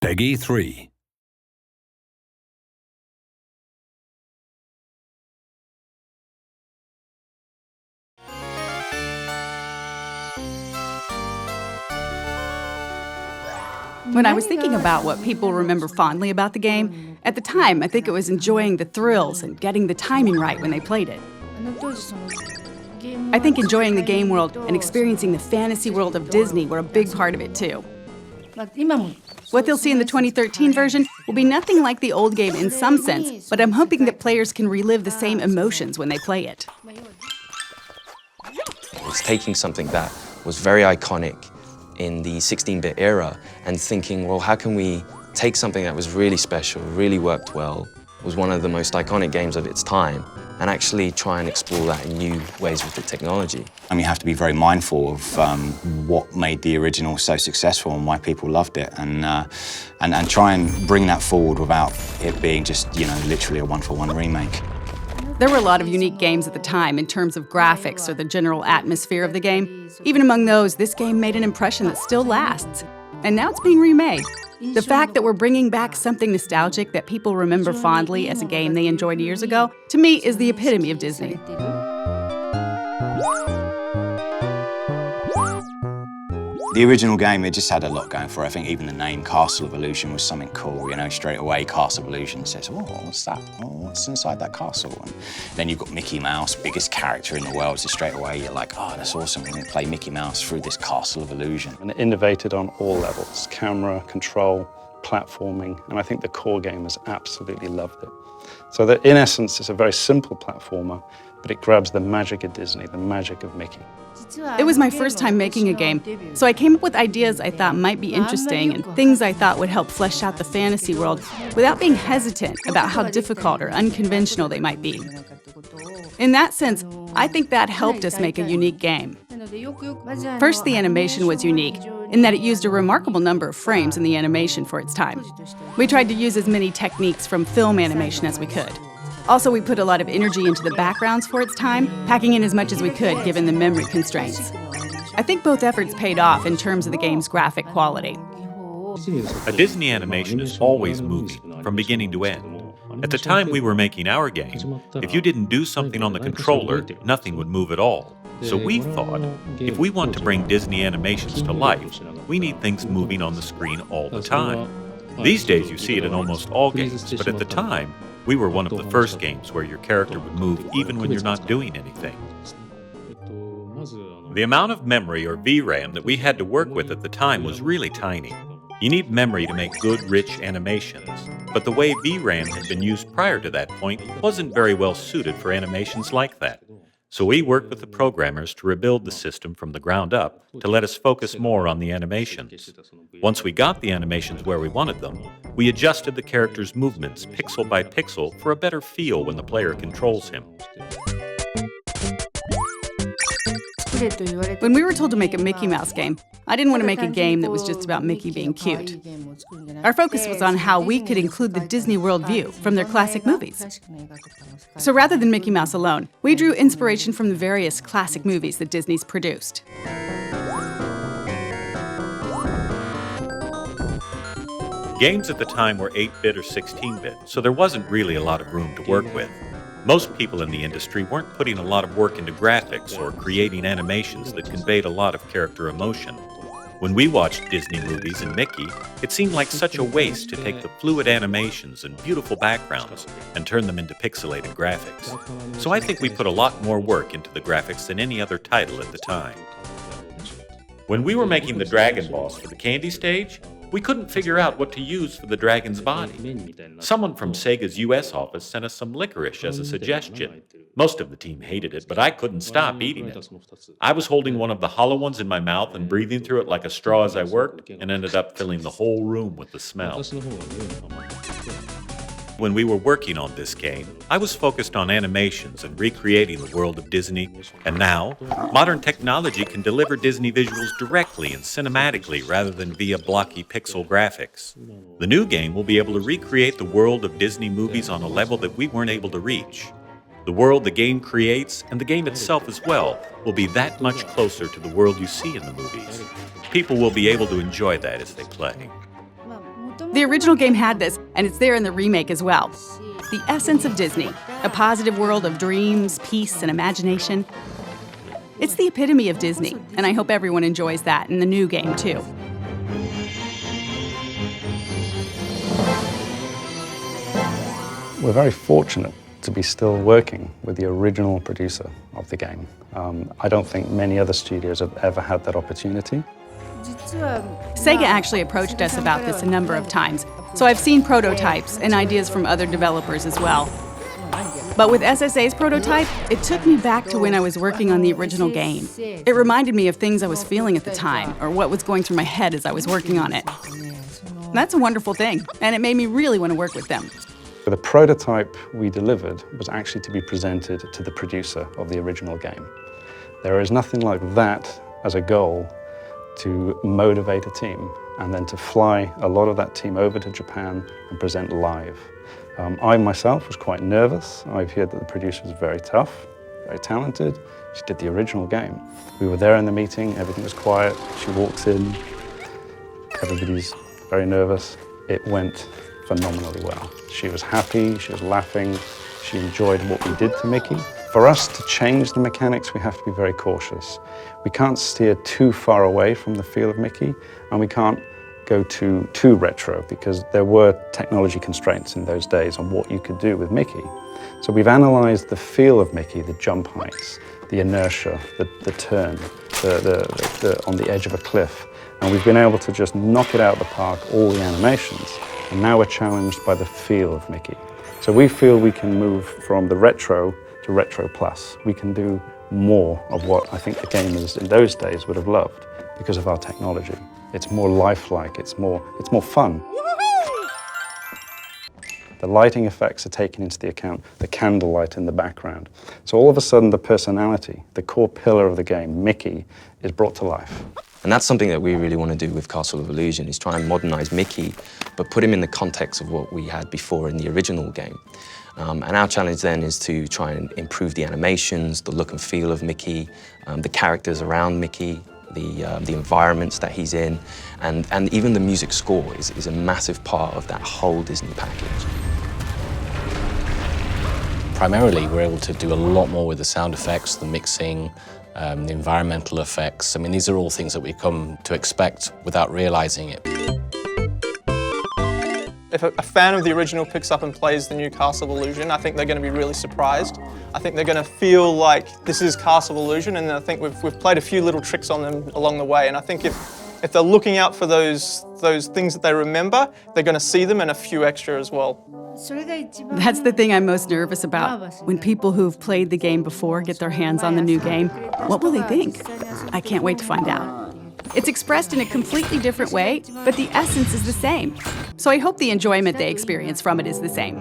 Peggy 3. When I was thinking about what people remember fondly about the game, at the time I think it was enjoying the thrills and getting the timing right when they played it. I think enjoying the game world and experiencing the fantasy world of Disney were a big part of it too. What they'll see in the 2013 version will be nothing like the old game in some sense, but I'm hoping that players can relive the same emotions when they play it. It's taking something that was very iconic in the 16-bit era and thinking, well, how can we take something that was really special, really worked well, was one of the most iconic games of its time, and actually try and explore that in new ways with the technology. And you have to be very mindful of what made the original so successful and why people loved it, and try and bring that forward without it being just, literally a one-for-one remake. There were a lot of unique games at the time in terms of graphics or the general atmosphere of the game. Even among those, this game made an impression that still lasts. And now it's being remade. The fact that we're bringing back something nostalgic that people remember fondly as a game they enjoyed years ago, to me, is the epitome of Disney. The original game, it just had a lot going for it. I think even the name Castle of Illusion was something cool, straight away Castle of Illusion says, oh, what's that? Oh, what's inside that castle? And then you've got Mickey Mouse, biggest character in the world, so straight away you're like, oh, that's awesome, we're gonna play Mickey Mouse through this Castle of Illusion. And it innovated on all levels, camera, control, platforming, and I think the core gamers absolutely loved it. So that in essence, it's a very simple platformer, but it grabs the magic of Disney, the magic of Mickey. It was my first time making a game, so I came up with ideas I thought might be interesting and things I thought would help flesh out the fantasy world without being hesitant about how difficult or unconventional they might be. In that sense, I think that helped us make a unique game. First, the animation was unique in that it used a remarkable number of frames in the animation for its time. We tried to use as many techniques from film animation as we could. Also, we put a lot of energy into the backgrounds for its time, packing in as much as we could given the memory constraints. I think both efforts paid off in terms of the game's graphic quality. A Disney animation is always moving, from beginning to end. At the time we were making our game, if you didn't do something on the controller, nothing would move at all. So we thought, if we want to bring Disney animations to life, we need things moving on the screen all the time. These days you see it in almost all games, but at the time, we were one of the first games where your character would move even when you're not doing anything. The amount of memory or VRAM that we had to work with at the time was really tiny. You need memory to make good, rich animations, but the way VRAM had been used prior to that point wasn't very well suited for animations like that. So we worked with the programmers to rebuild the system from the ground up to let us focus more on the animations. Once we got the animations where we wanted them, we adjusted the character's movements pixel by pixel for a better feel when the player controls him. When we were told to make a Mickey Mouse game, I didn't want to make a game that was just about Mickey being cute. Our focus was on how we could include the Disney World view from their classic movies. So rather than Mickey Mouse alone, we drew inspiration from the various classic movies that Disney's produced. Games at the time were 8-bit or 16-bit, so there wasn't really a lot of room to work with. Most people in the industry weren't putting a lot of work into graphics or creating animations that conveyed a lot of character emotion. When we watched Disney movies and Mickey, it seemed like such a waste to take the fluid animations and beautiful backgrounds and turn them into pixelated graphics. So I think we put a lot more work into the graphics than any other title at the time. When we were making the dragon boss for the candy stage, we couldn't figure out what to use for the dragon's body. Someone from Sega's US office sent us some licorice as a suggestion. Most of the team hated it, but I couldn't stop eating it. I was holding one of the hollow ones in my mouth and breathing through it like a straw as I worked, and ended up filling the whole room with the smell. When we were working on this game, I was focused on animations and recreating the world of Disney, and now, modern technology can deliver Disney visuals directly and cinematically rather than via blocky pixel graphics. The new game will be able to recreate the world of Disney movies on a level that we weren't able to reach. The world the game creates, and the game itself as well, will be that much closer to the world you see in the movies. People will be able to enjoy that as they play. The original game had this, and it's there in the remake as well. The essence of Disney, a positive world of dreams, peace, and imagination. It's the epitome of Disney, and I hope everyone enjoys that in the new game, too. We're very fortunate to be still working with the original producer of the game. I don't think many other studios have ever had that opportunity. Sega actually approached us about this a number of times, so I've seen prototypes and ideas from other developers as well. But with SSA's prototype, it took me back to when I was working on the original game. It reminded me of things I was feeling at the time, or what was going through my head as I was working on it. That's a wonderful thing, and it made me really want to work with them. The prototype we delivered was actually to be presented to the producer of the original game. There is nothing like that as a goal to motivate a team and then to fly a lot of that team over to Japan and present live. I myself was quite nervous. I've heard that the producer was very tough, very talented. She did the original game. We were there in the meeting, everything was quiet. She walks in, everybody's very nervous. It went phenomenally well. She was happy, she was laughing, she enjoyed what we did to Mickey. For us to change the mechanics, we have to be very cautious. We can't steer too far away from the feel of Mickey, and we can't go too retro, because there were technology constraints in those days on what you could do with Mickey. So we've analyzed the feel of Mickey, the jump heights, the inertia, the turn, on the edge of a cliff, and we've been able to just knock it out of the park, all the animations. And now we're challenged by the feel of Mickey. So we feel we can move from the retro to retro plus. We can do more of what I think the gamers in those days would have loved because of our technology. It's more lifelike, it's more fun. The lighting effects are taken into the account, the candlelight in the background. So all of a sudden the personality, the core pillar of the game, Mickey, is brought to life. And that's something that we really want to do with Castle of Illusion, is try and modernize Mickey, but put him in the context of what we had before in the original game. And our challenge then is to try and improve the animations, the look and feel of Mickey, the characters around Mickey, the environments that he's in, and even the music score is a massive part of that whole Disney package. Primarily, we're able to do a lot more with the sound effects, the mixing, the environmental effects. I mean, these are all things that we come to expect without realizing it. If a fan of the original picks up and plays the new Castle of Illusion, I think they're going to be really surprised. I think they're going to feel like this is Castle of Illusion, and I think we've played a few little tricks on them along the way. And I think if they're looking out for those things that they remember, they're going to see them and a few extra as well. That's the thing I'm most nervous about. When people who've played the game before get their hands on the new game, what will they think? I can't wait to find out. It's expressed in a completely different way, but the essence is the same. So I hope the enjoyment they experience from it is the same.